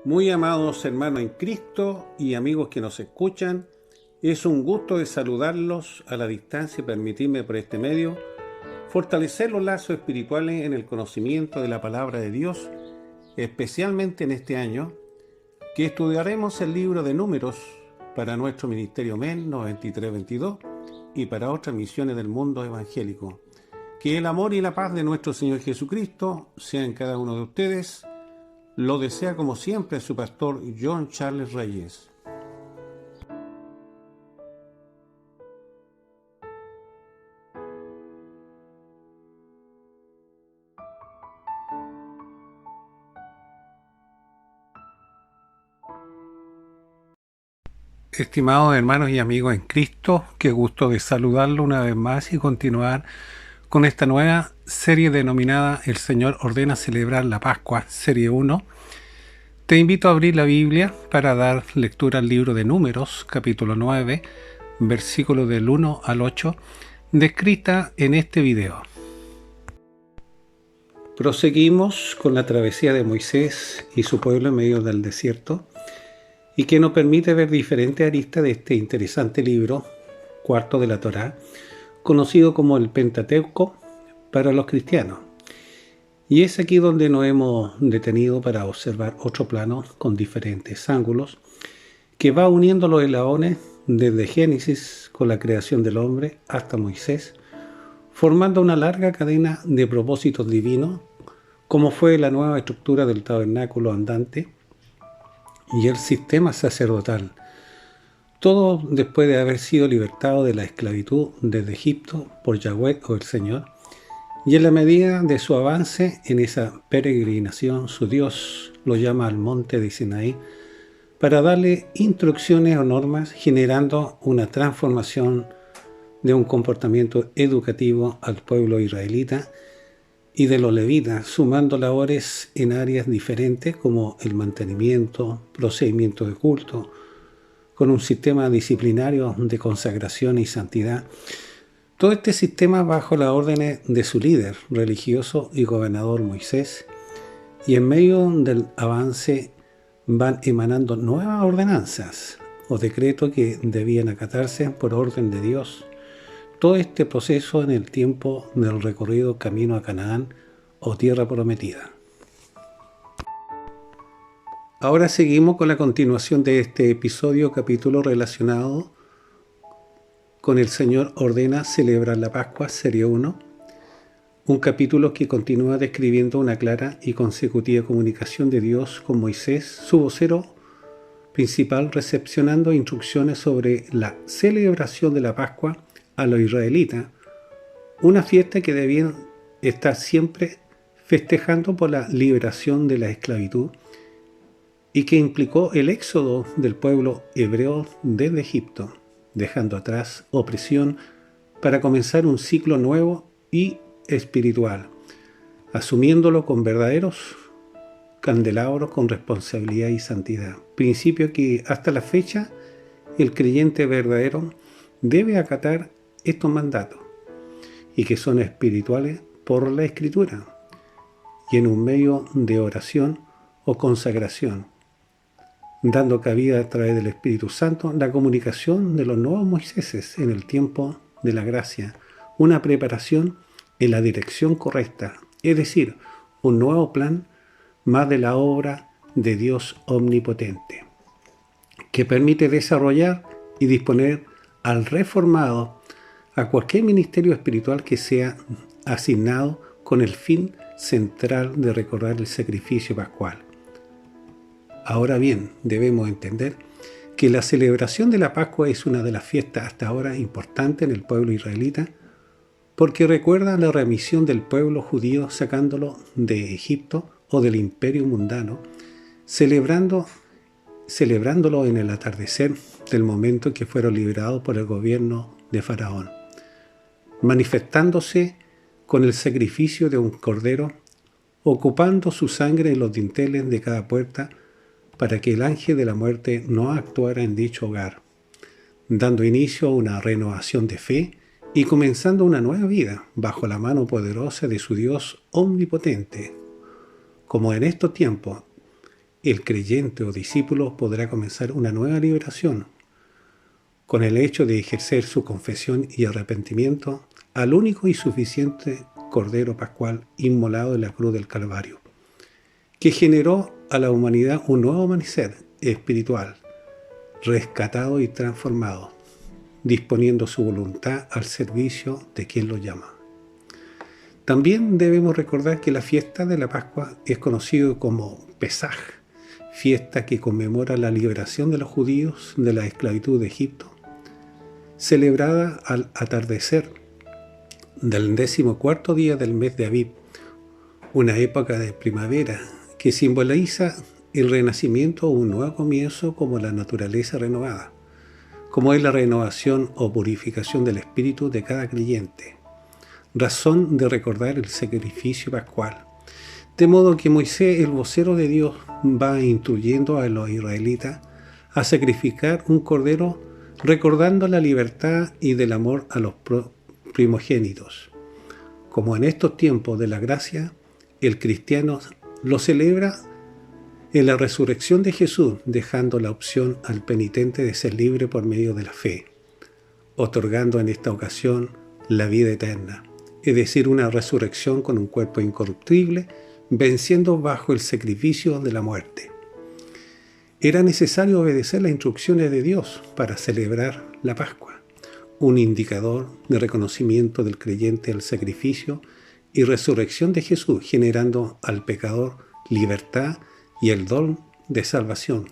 Muy amados hermanos en Cristo y amigos que nos escuchan, es un gusto de saludarlos a la distancia y permitirme por este medio fortalecer los lazos espirituales en el conocimiento de la palabra de Dios, especialmente en este año, que estudiaremos el libro de Números para nuestro ministerio MEN 9322 y para otras misiones del mundo evangélico. Que el amor y la paz de nuestro Señor Jesucristo sea en cada uno de ustedes. Lo desea como siempre su pastor John Charles Reyes. Estimados hermanos y amigos en Cristo, qué gusto de saludarlo una vez más y continuar con esta nueva serie denominada El Señor ordena celebrar la Pascua, serie 1. Te invito a abrir la Biblia para dar lectura al libro de Números, capítulo 9, versículos del 1 al 8, descrita en este video. Proseguimos con la travesía de Moisés y su pueblo en medio del desierto, y que nos permite ver diferentes aristas de este interesante libro, cuarto de la Torá, conocido como el Pentateuco para los cristianos. Y es aquí donde nos hemos detenido para observar otro plano con diferentes ángulos, que va uniendo los eslabones desde Génesis con la creación del hombre hasta Moisés, formando una larga cadena de propósitos divinos, como fue la nueva estructura del tabernáculo andante y el sistema sacerdotal, todo después de haber sido libertado de la esclavitud desde Egipto por Yahweh o el Señor, y en la medida de su avance en esa peregrinación, su Dios lo llama al monte de Sinaí para darle instrucciones o normas, generando una transformación de un comportamiento educativo al pueblo israelita y de los levitas, sumando labores en áreas diferentes como el mantenimiento, procedimientos de culto, con un sistema disciplinario de consagración y santidad. Todo este sistema bajo las órdenes de su líder religioso y gobernador Moisés, y en medio del avance van emanando nuevas ordenanzas o decretos que debían acatarse por orden de Dios. Todo este proceso en el tiempo del recorrido camino a Canaán o tierra prometida. Ahora seguimos con la continuación de este episodio, capítulo relacionado con el Señor ordena celebrar la Pascua, serie 1, un capítulo que continúa describiendo una clara y consecutiva comunicación de Dios con Moisés, su vocero principal, recepcionando instrucciones sobre la celebración de la Pascua a los israelitas, una fiesta que debían estar siempre festejando por la liberación de la esclavitud y que implicó el éxodo del pueblo hebreo desde Egipto, dejando atrás opresión para comenzar un ciclo nuevo y espiritual, asumiéndolo con verdaderos candelabros con responsabilidad y santidad, principio que hasta la fecha el creyente verdadero debe acatar estos mandatos y que son espirituales por la Escritura y en un medio de oración o consagración, dando cabida a través del Espíritu Santo la comunicación de los nuevos Moiséses en el tiempo de la gracia, una preparación en la dirección correcta, es decir, un nuevo plan más de la obra de Dios omnipotente, que permite desarrollar y disponer al reformado a cualquier ministerio espiritual que sea asignado con el fin central de recordar el sacrificio pascual. Ahora bien, debemos entender que la celebración de la Pascua es una de las fiestas hasta ahora importantes en el pueblo israelita, porque recuerda la remisión del pueblo judío sacándolo de Egipto o del imperio mundano, celebrándolo en el atardecer del momento en que fueron liberados por el gobierno de Faraón, manifestándose con el sacrificio de un cordero, ocupando su sangre en los dinteles de cada puerta para que el ángel de la muerte no actuara en dicho hogar, dando inicio a una renovación de fe y comenzando una nueva vida bajo la mano poderosa de su Dios omnipotente, como en estos tiempos el creyente o discípulo podrá comenzar una nueva liberación con el hecho de ejercer su confesión y arrepentimiento al único y suficiente Cordero Pascual inmolado en la cruz del Calvario, que generó a la humanidad un nuevo amanecer espiritual, rescatado y transformado, disponiendo su voluntad al servicio de quien lo llama. También debemos recordar que la fiesta de la Pascua es conocida como Pesaj, fiesta que conmemora la liberación de los judíos de la esclavitud de Egipto, celebrada al atardecer del 14º día del mes de Abib, una época de primavera que simboliza el renacimiento o un nuevo comienzo como la naturaleza renovada, como es la renovación o purificación del espíritu de cada creyente, razón de recordar el sacrificio pascual. De modo que Moisés, el vocero de Dios, va instruyendo a los israelitas a sacrificar un cordero recordando la libertad y del amor a los primogénitos. Como en estos tiempos de la gracia, el cristiano lo celebra en la resurrección de Jesús, dejando la opción al penitente de ser libre por medio de la fe, otorgando en esta ocasión la vida eterna, es decir, una resurrección con un cuerpo incorruptible, venciendo bajo el sacrificio de la muerte. Era necesario obedecer las instrucciones de Dios para celebrar la Pascua, un indicador de reconocimiento del creyente al sacrificio y resurrección de Jesús, generando al pecador libertad y el don de salvación,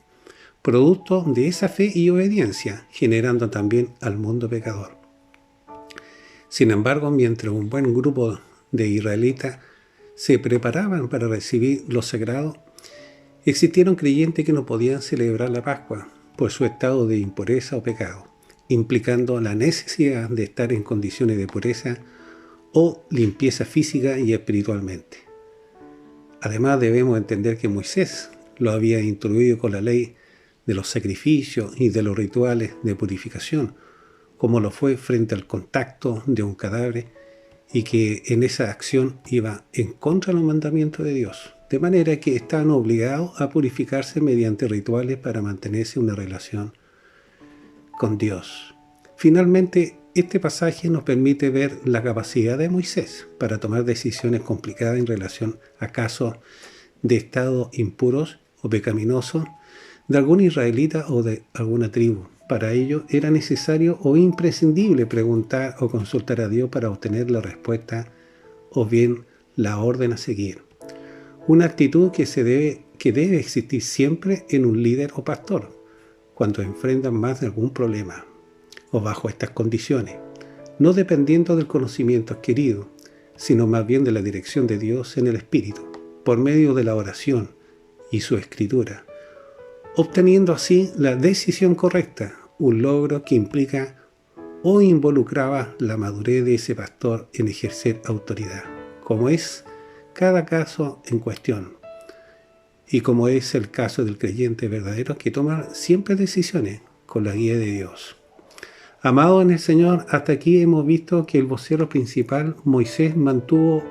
producto de esa fe y obediencia, generando también al mundo pecador. Sin embargo, mientras un buen grupo de israelitas se preparaban para recibir lo sagrado, existieron creyentes que no podían celebrar la Pascua por su estado de impureza o pecado, implicando la necesidad de estar en condiciones de pureza o limpieza física y espiritualmente. Además, debemos entender que Moisés lo había instruido con la ley de los sacrificios y de los rituales de purificación, como lo fue frente al contacto de un cadáver, y que en esa acción iba en contra de los mandamientos de Dios, de manera que estaban obligados a purificarse mediante rituales para mantenerse una relación con Dios. Finalmente, este pasaje nos permite ver la capacidad de Moisés para tomar decisiones complicadas en relación a casos de estados impuros o pecaminosos de algún israelita o de alguna tribu. Para ello era necesario o imprescindible preguntar o consultar a Dios para obtener la respuesta o bien la orden a seguir. Una actitud que debe existir siempre en un líder o pastor cuando enfrentan más de algún problema o bajo estas condiciones, no dependiendo del conocimiento adquirido, sino más bien de la dirección de Dios en el Espíritu, por medio de la oración y su escritura, obteniendo así la decisión correcta, un logro que implica o involucraba la madurez de ese pastor en ejercer autoridad, como es cada caso en cuestión, y como es el caso del creyente verdadero que toma siempre decisiones con la guía de Dios. Amado en el Señor, hasta aquí hemos visto que el vocero principal, Moisés, mantuvo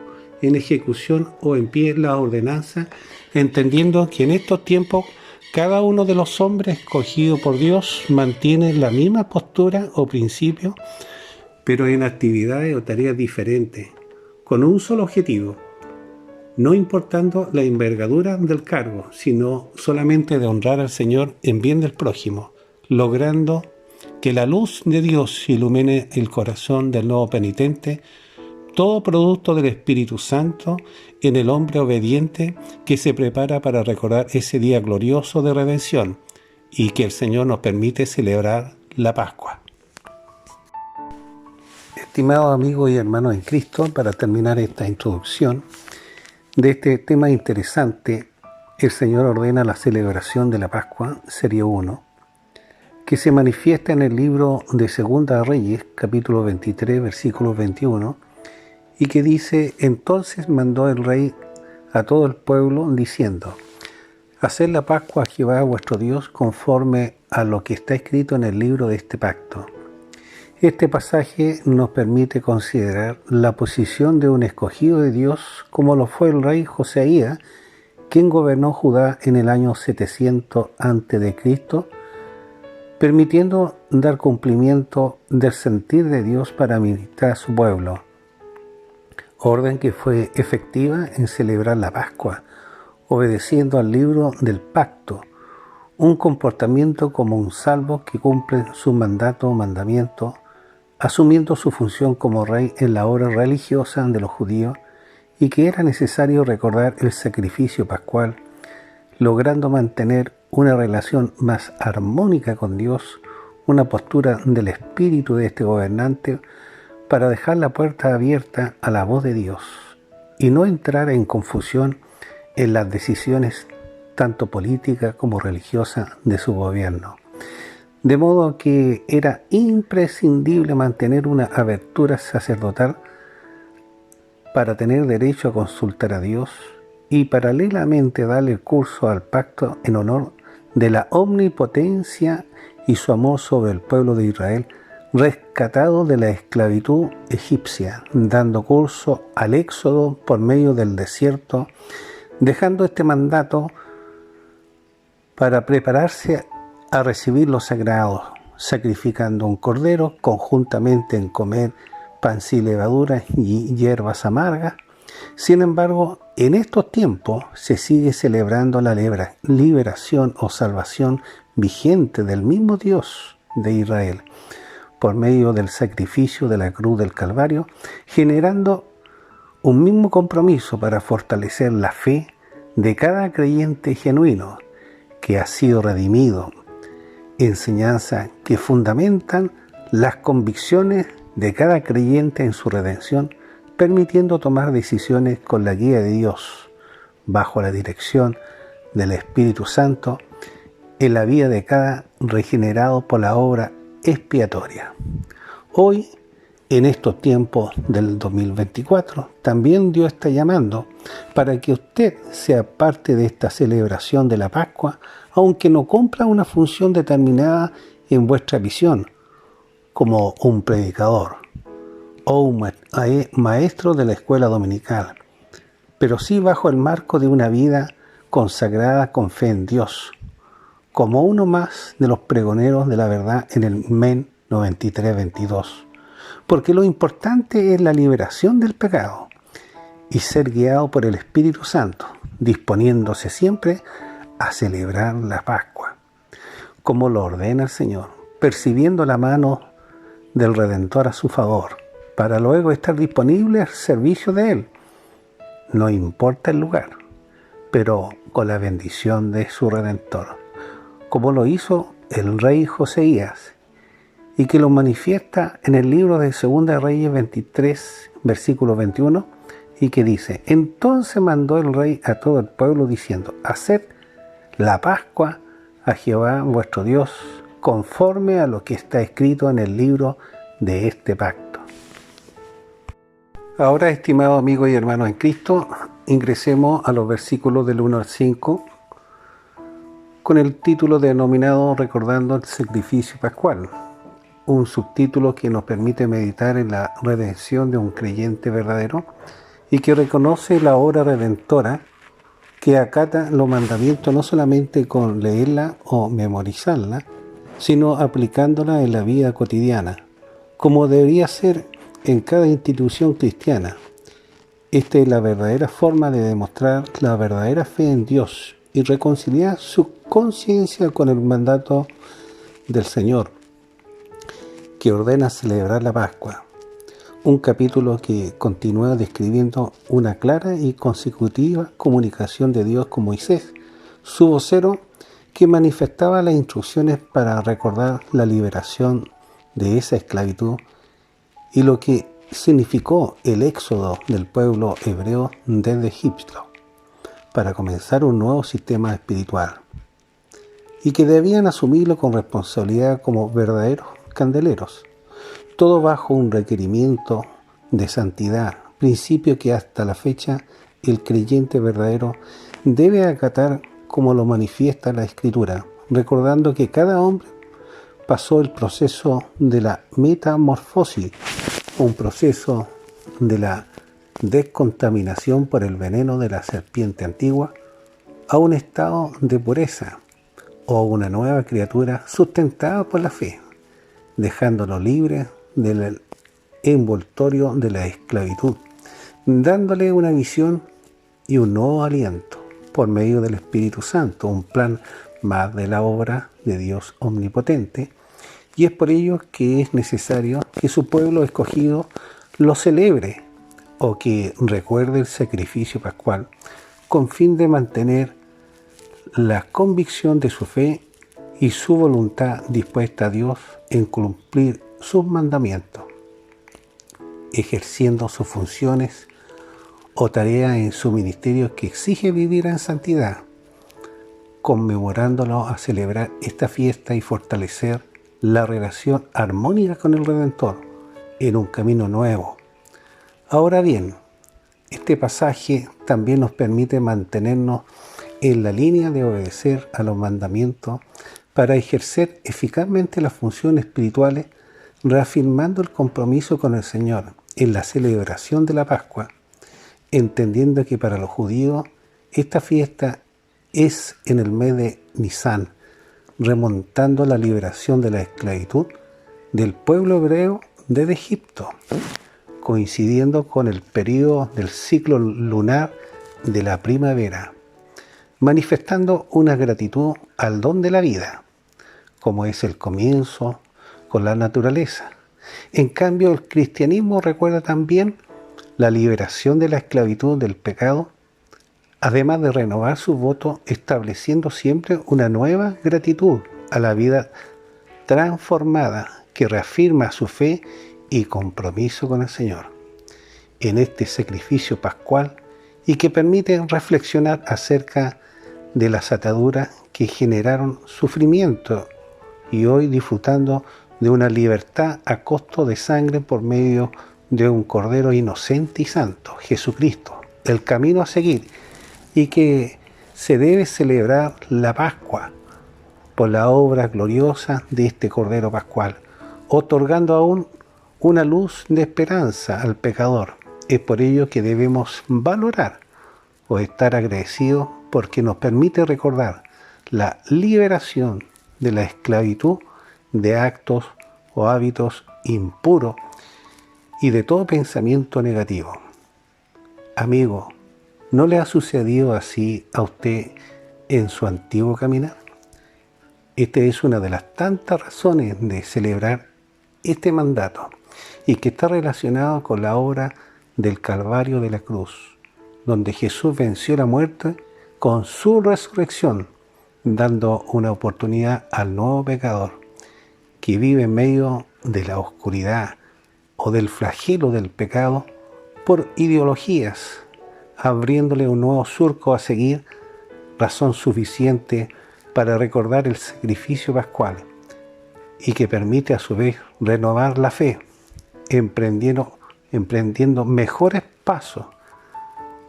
en ejecución o en pie la ordenanza, entendiendo que en estos tiempos cada uno de los hombres escogidos por Dios mantiene la misma postura o principio, pero en actividades o tareas diferentes, con un solo objetivo, no importando la envergadura del cargo, sino solamente de honrar al Señor en bien del prójimo, logrando que la luz de Dios ilumine el corazón del nuevo penitente, todo producto del Espíritu Santo en el hombre obediente que se prepara para recordar ese día glorioso de redención y que el Señor nos permite celebrar la Pascua. Estimados amigos y hermanos en Cristo, para terminar esta introducción de este tema interesante, el Señor ordena la celebración de la Pascua, serie 1, que se manifiesta en el libro de Segunda de Reyes, capítulo 23, versículo 21, y que dice: entonces mandó el rey a todo el pueblo, diciendo: haced la Pascua a Jehová vuestro Dios conforme a lo que está escrito en el libro de este pacto. Este pasaje nos permite considerar la posición de un escogido de Dios, como lo fue el rey Josías, quien gobernó Judá en el año 700 a.C., permitiendo dar cumplimiento del sentir de Dios para administrar a su pueblo, orden que fue efectiva en celebrar la Pascua, obedeciendo al libro del pacto, un comportamiento como un salvo que cumple su mandato o mandamiento, asumiendo su función como rey en la obra religiosa de los judíos, y que era necesario recordar el sacrificio pascual, logrando mantener una relación más armónica con Dios, una postura del espíritu de este gobernante para dejar la puerta abierta a la voz de Dios y no entrar en confusión en las decisiones tanto políticas como religiosas de su gobierno. De modo que era imprescindible mantener una abertura sacerdotal para tener derecho a consultar a Dios y paralelamente darle curso al pacto en honor de la omnipotencia y su amor sobre el pueblo de Israel, rescatado de la esclavitud egipcia, dando curso al éxodo por medio del desierto, dejando este mandato para prepararse a recibir los sagrados, sacrificando un cordero conjuntamente en comer pan sin levadura y hierbas amargas. Sin embargo, en estos tiempos se sigue celebrando la liberación o salvación vigente del mismo Dios de Israel, por medio del sacrificio de la cruz del Calvario, generando un mismo compromiso para fortalecer la fe de cada creyente genuino que ha sido redimido, enseñanzas que fundamentan las convicciones de cada creyente en su redención, permitiendo tomar decisiones con la guía de Dios, bajo la dirección del Espíritu Santo, en la vida de cada regenerado por la obra expiatoria. Hoy, en estos tiempos del 2024, también Dios está llamando para que usted sea parte de esta celebración de la Pascua, aunque no cumpla una función determinada en vuestra visión, como un predicador o un maestro de la escuela dominical, pero sí bajo el marco de una vida consagrada con fe en Dios, como uno más de los pregoneros de la verdad en el MEN 9322. Porque lo importante es la liberación del pecado y ser guiado por el Espíritu Santo, disponiéndose siempre a celebrar la Pascua, como lo ordena el Señor, percibiendo la mano del Redentor a su favor, para luego estar disponible al servicio de Él. No importa el lugar, pero con la bendición de su Redentor, como lo hizo el rey Josías, y que lo manifiesta en el libro de Segunda de Reyes 23, versículo 21, y que dice: entonces mandó el rey a todo el pueblo diciendo: haced la Pascua a Jehová vuestro Dios, conforme a lo que está escrito en el libro de este pacto. Ahora, estimados amigos y hermanos en Cristo, ingresemos a los versículos del 1 al 5, con el título denominado Recordando el Sacrificio Pascual, un subtítulo que nos permite meditar en la redención de un creyente verdadero y que reconoce la obra redentora, que acata los mandamientos no solamente con leerla o memorizarla, sino aplicándola en la vida cotidiana, como debería ser en cada institución cristiana. Esta es la verdadera forma de demostrar la verdadera fe en Dios y reconciliar su conciencia con el mandato del Señor, que ordena celebrar la Pascua. Un capítulo que continúa describiendo una clara y consecutiva comunicación de Dios con Moisés, su vocero, que manifestaba las instrucciones para recordar la liberación de esa esclavitud y lo que significó el éxodo del pueblo hebreo desde Egipto, para comenzar un nuevo sistema espiritual, y que debían asumirlo con responsabilidad como verdaderos candeleros, todo bajo un requerimiento de santidad, principio que hasta la fecha el creyente verdadero debe acatar como lo manifiesta la Escritura, recordando que cada hombre pasó el proceso de la metamorfosis, un proceso de la descontaminación por el veneno de la serpiente antigua, a un estado de pureza o una nueva criatura sustentada por la fe, dejándolo libre del envoltorio de la esclavitud, dándole una visión y un nuevo aliento por medio del Espíritu Santo, un plan más de la obra de Dios omnipotente, y es por ello que es necesario que su pueblo escogido lo celebre o que recuerde el sacrificio pascual con fin de mantener la convicción de su fe y su voluntad dispuesta a Dios en cumplir sus mandamientos, ejerciendo sus funciones o tareas en su ministerio que exige vivir en santidad, conmemorándolo a celebrar esta fiesta y fortalecer la relación armónica con el Redentor en un camino nuevo. Ahora bien, este pasaje también nos permite mantenernos en la línea de obedecer a los mandamientos para ejercer eficazmente las funciones espirituales, reafirmando el compromiso con el Señor en la celebración de la Pascua, entendiendo que para los judíos esta fiesta es en el mes de Nisan, remontando la liberación de la esclavitud del pueblo hebreo desde Egipto, coincidiendo con el periodo del ciclo lunar de la primavera, manifestando una gratitud al don de la vida, como es el comienzo con la naturaleza. En cambio, el cristianismo recuerda también la liberación de la esclavitud del pecado, además de renovar su voto, estableciendo siempre una nueva gratitud a la vida transformada que reafirma su fe y compromiso con el Señor en este sacrificio pascual y que permite reflexionar acerca de las ataduras que generaron sufrimiento y hoy disfrutando de una libertad a costo de sangre por medio de un Cordero inocente y santo, Jesucristo, el camino a seguir, y que se debe celebrar la Pascua por la obra gloriosa de este Cordero Pascual, otorgando aún una luz de esperanza al pecador. Es por ello que debemos valorar o estar agradecidos porque nos permite recordar la liberación de la esclavitud de actos o hábitos impuros y de todo pensamiento negativo. Amigo, ¿no le ha sucedido así a usted en su antiguo caminar? Esta es una de las tantas razones de celebrar este mandato y que está relacionado con la obra del Calvario de la cruz, donde Jesús venció la muerte con su resurrección, dando una oportunidad al nuevo pecador que vive en medio de la oscuridad o del flagelo del pecado por ideologías, abriéndole un nuevo surco a seguir, razón suficiente para recordar el sacrificio pascual y que permite a su vez renovar la fe, emprendiendo mejores pasos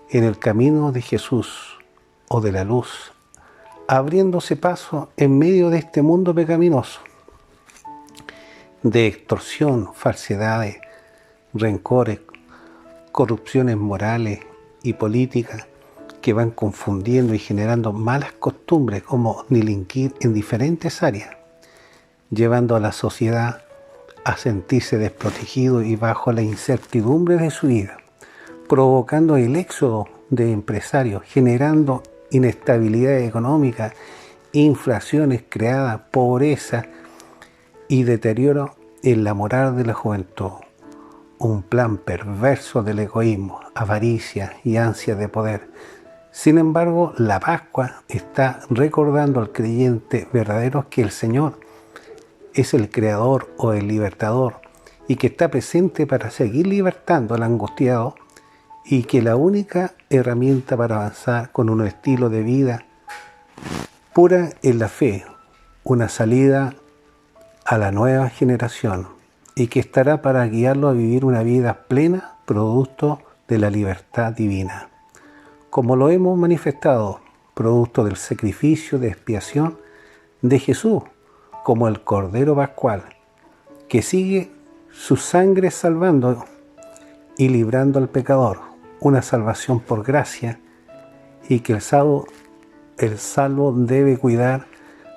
en el camino de Jesús o de la luz, abriéndose paso en medio de este mundo pecaminoso, de extorsión, falsedades, rencores, corrupciones morales y políticas que van confundiendo y generando malas costumbres como delinquir en diferentes áreas, llevando a la sociedad a sentirse desprotegido y bajo la incertidumbre de su vida, provocando el éxodo de empresarios, generando inestabilidad económica, inflaciones creadas, pobreza y deterioro en la moral de la juventud. Un plan perverso del egoísmo, avaricia y ansia de poder. Sin embargo, la Pascua está recordando al creyente verdadero que el Señor es el creador o el libertador y que está presente para seguir libertando al angustiado y que la única herramienta para avanzar con un estilo de vida pura es la fe, una salida a la nueva generación y que estará para guiarlo a vivir una vida plena, producto de la libertad divina. Como lo hemos manifestado, producto del sacrificio de expiación de Jesús, como el Cordero Pascual, que sigue su sangre salvando y librando al pecador, una salvación por gracia, y que el sábado el salvo debe cuidar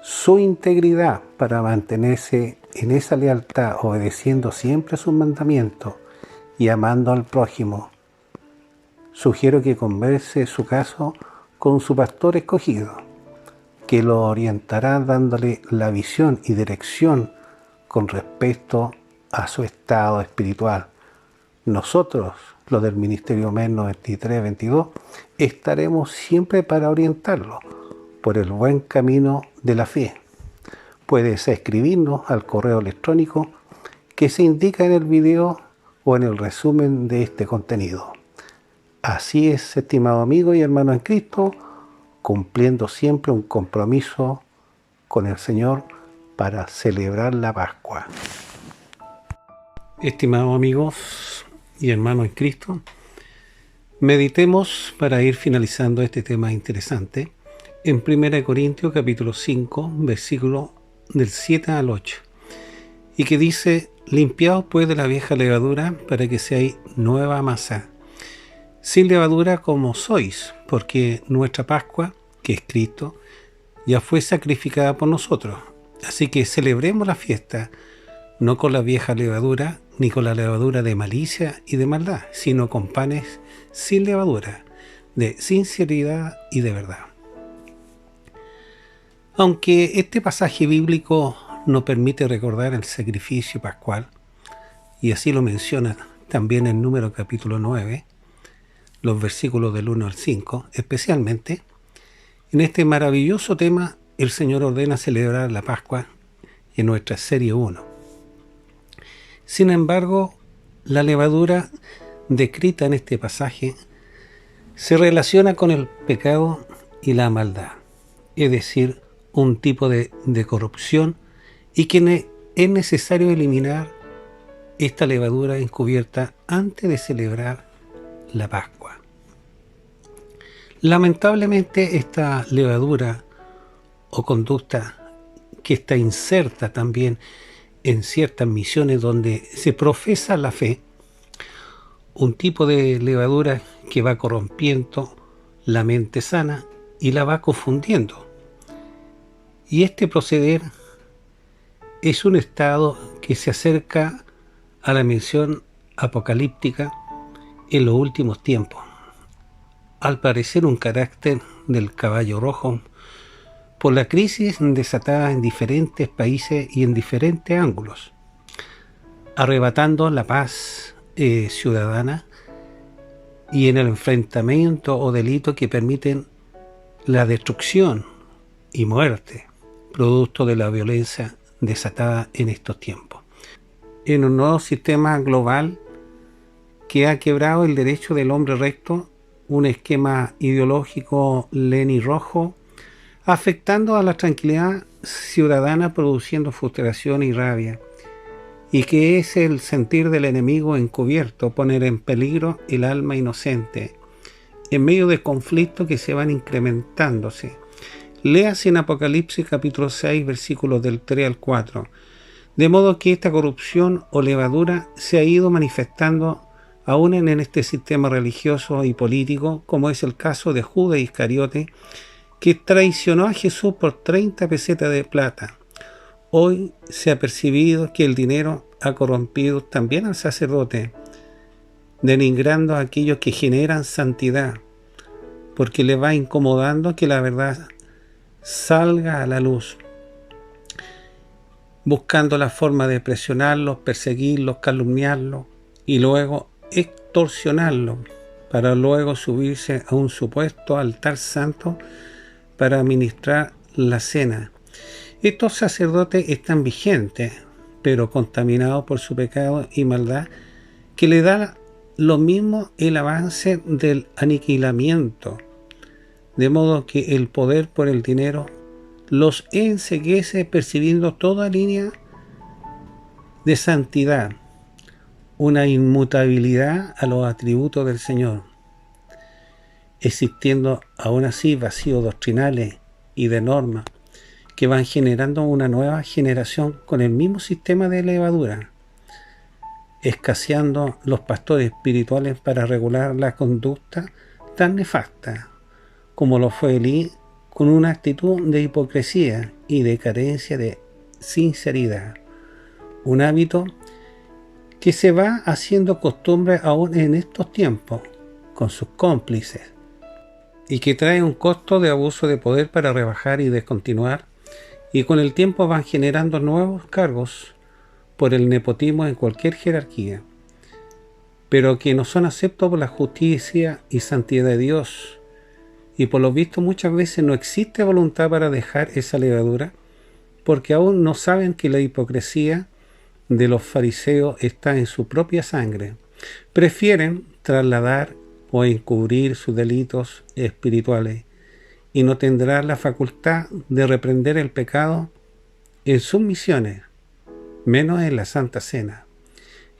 su integridad para mantenerse en esa lealtad, obedeciendo siempre sus mandamientos y amando al prójimo. Sugiero que converse su caso con su pastor escogido, que lo orientará dándole la visión y dirección con respecto a su estado espiritual. Nosotros, los del Ministerio MES 9322, estaremos siempre para orientarlo por el buen camino de la fe. Puedes escribirnos al correo electrónico que se indica en el video o en el resumen de este contenido. Así es, estimado amigo y hermano en Cristo, cumpliendo siempre un compromiso con el Señor para celebrar la Pascua. Estimados amigos y hermanos en Cristo, meditemos para ir finalizando este tema interesante en 1 Corintios capítulo 5, versículo del 7 al 8, y que dice: limpiaos pues de la vieja levadura para que seáis nueva masa, sin levadura como sois, porque nuestra Pascua, que es Cristo, ya fue sacrificada por nosotros. Así que celebremos la fiesta, no con la vieja levadura, ni con la levadura de malicia y de maldad, sino con panes sin levadura, de sinceridad y de verdad. Aunque este pasaje bíblico nos permite recordar el sacrificio pascual, y así lo menciona también en Números capítulo 9, los versículos del 1 al 5, especialmente, en este maravilloso tema el Señor ordena celebrar la Pascua en nuestra serie 1. Sin embargo, la levadura descrita en este pasaje se relaciona con el pecado y la maldad, es decir, un tipo de corrupción, y que es necesario eliminar esta levadura encubierta antes de celebrar la Pascua. Lamentablemente, esta levadura o conducta que está inserta también en ciertas misiones donde se profesa la fe, un tipo de levadura que va corrompiendo la mente sana y la va confundiendo. Y este proceder es un estado que se acerca a la mención apocalíptica en los últimos tiempos, al parecer un carácter del caballo rojo, por la crisis desatada en diferentes países y en diferentes ángulos, arrebatando la paz ciudadana y en el enfrentamiento o delito que permiten la destrucción y muerte, producto de la violencia desatada en estos tiempos. En un nuevo sistema global que ha quebrado el derecho del hombre recto, un esquema ideológico lenin-rojo, afectando a la tranquilidad ciudadana, produciendo frustración y rabia, y que es el sentir del enemigo encubierto, poner en peligro el alma inocente, en medio de conflictos que se van incrementándose. Léase en Apocalipsis capítulo 6, versículos del 3 al 4, de modo que esta corrupción o levadura se ha ido manifestando aún en este sistema religioso y político, como es el caso de Judas Iscariote, que traicionó a Jesús por 30 pesetas de plata. Hoy se ha percibido que el dinero ha corrompido también al sacerdote, denigrando a aquellos que generan santidad, porque le va incomodando que la verdad salga a la luz, buscando la forma de presionarlos, perseguirlos, calumniarlos y luego extorsionarlos, para luego subirse a un supuesto altar santo para administrar la cena. Estos sacerdotes están vigentes, pero contaminados por su pecado y maldad, que le da lo mismo el avance del aniquilamiento, de modo que el poder por el dinero los enceguece, percibiendo toda línea de santidad, una inmutabilidad a los atributos del Señor, existiendo aún así vacíos doctrinales y de normas que van generando una nueva generación con el mismo sistema de levadura, escaseando los pastores espirituales para regular la conducta tan nefasta como lo fue Elí con una actitud de hipocresía y de carencia de sinceridad. Un hábito que se va haciendo costumbre aún en estos tiempos, con sus cómplices, y que trae un costo de abuso de poder para rebajar y descontinuar, y con el tiempo van generando nuevos cargos por el nepotismo en cualquier jerarquía, pero que no son aceptos por la justicia y santidad de Dios, y por lo visto muchas veces no existe voluntad para dejar esa levadura, porque aún no saben que la hipocresía de los fariseos está en su propia sangre. Prefieren trasladar o encubrir sus delitos espirituales y no tendrán la facultad de reprender el pecado en sus misiones, menos en la Santa Cena.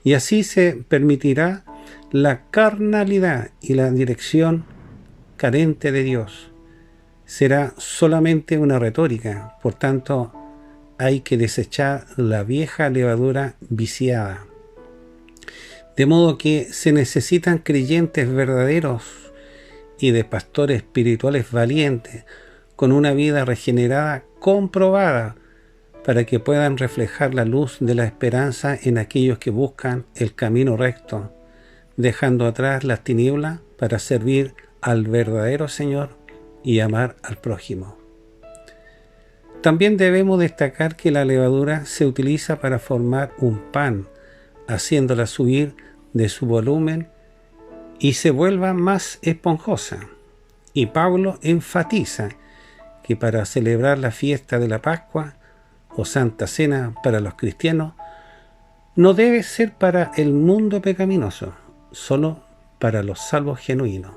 Y así se permitirá la carnalidad y la dirección carente de Dios. Será solamente una retórica, por tanto, hay que desechar la vieja levadura viciada. De modo que se necesitan creyentes verdaderos y de pastores espirituales valientes, con una vida regenerada comprobada, para que puedan reflejar la luz de la esperanza en aquellos que buscan el camino recto, dejando atrás las tinieblas para servir al verdadero Señor y amar al prójimo. También debemos destacar que la levadura se utiliza para formar un pan, haciéndola subir de su volumen y se vuelva más esponjosa. Y Pablo enfatiza que para celebrar la fiesta de la Pascua o Santa Cena para los cristianos no debe ser para el mundo pecaminoso, solo para los salvos genuinos,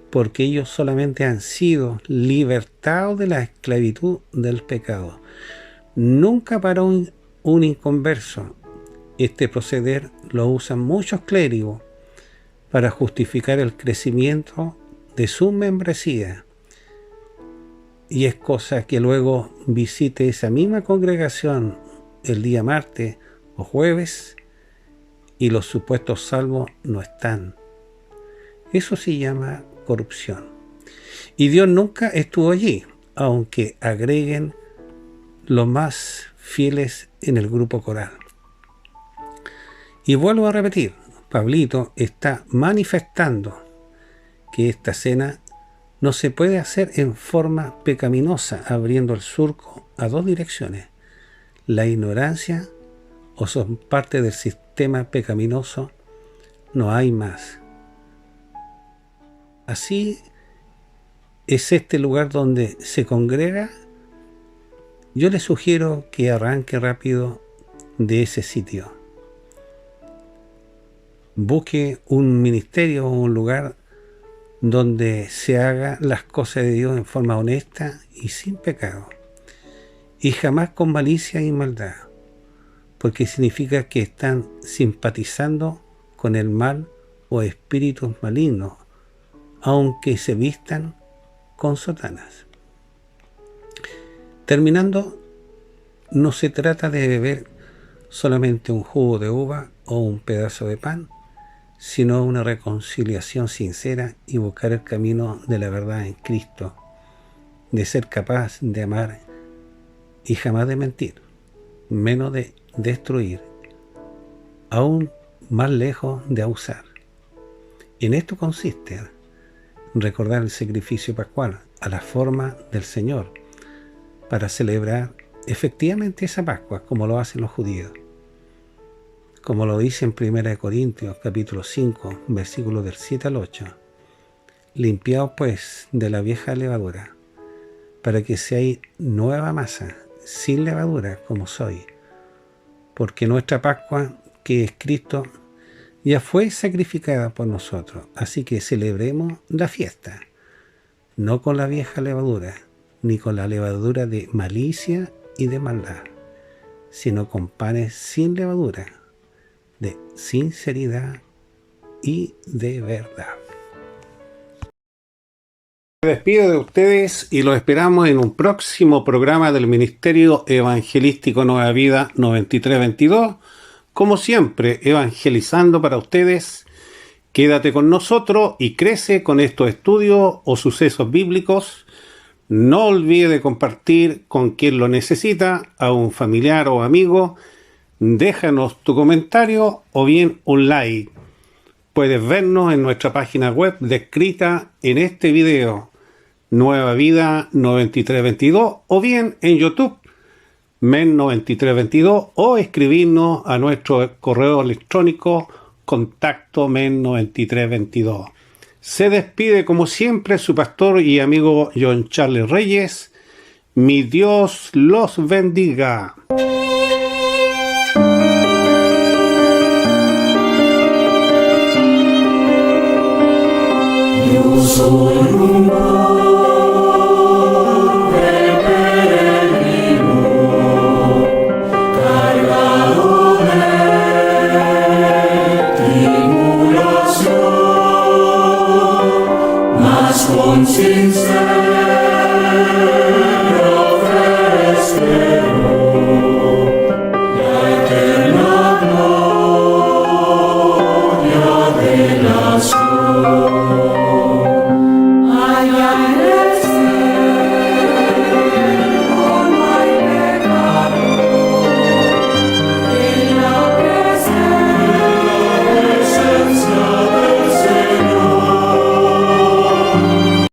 porque ellos solamente han sido libertados de la esclavitud del pecado. Nunca para un inconverso. Este proceder lo usan muchos clérigos para justificar el crecimiento de su membresía. Y es cosa que luego visite esa misma congregación el día martes o jueves y los supuestos salvos no están. Eso se llama corrupción. Y Dios nunca estuvo allí, aunque agreguen los más fieles en el grupo coral. Y vuelvo a repetir, Pablito está manifestando que esta cena no se puede hacer en forma pecaminosa, abriendo el surco a dos direcciones: la ignorancia o son parte del sistema pecaminoso, no hay más. Así es este lugar donde se congrega. Yo le sugiero que arranque rápido de ese sitio. Busque un ministerio o un lugar donde se haga las cosas de Dios en forma honesta y sin pecado, y jamás con malicia y maldad, porque significa que están simpatizando con el mal o espíritus malignos, aunque se vistan con sotanas. Terminando, no se trata de beber solamente un jugo de uva o un pedazo de pan, sino una reconciliación sincera y buscar el camino de la verdad en Cristo, de ser capaz de amar y jamás de mentir, menos de destruir, aún más lejos de abusar. En esto consiste recordar el sacrificio pascual a la forma del Señor, para celebrar efectivamente esa Pascua como lo hacen los judíos. Como lo dice en 1 Corintios capítulo 5, versículos del 7 al 8. Limpiaos pues de la vieja levadura, para que seáis nueva masa, sin levadura como sois. Porque nuestra Pascua, que es Cristo, ya fue sacrificada por nosotros. Así que celebremos la fiesta, no con la vieja levadura, ni con la levadura de malicia y de maldad, sino con panes sin levadura, de sinceridad y de verdad. Me despido de ustedes y los esperamos en un próximo programa del Ministerio Evangelístico Nueva Vida 9322. Como siempre, evangelizando para ustedes. Quédate con nosotros y crece con estos estudios o sucesos bíblicos No olvide de compartir con quien lo necesita, a un familiar o amigo. Déjanos tu comentario o bien un like. Puedes vernos en nuestra página web descrita en este video, Nueva Vida 9322, o bien en YouTube, men9322, o escribirnos a nuestro correo electrónico contacto men9322. Se despide como siempre su pastor y amigo John Charles Reyes. Mi Dios los bendiga.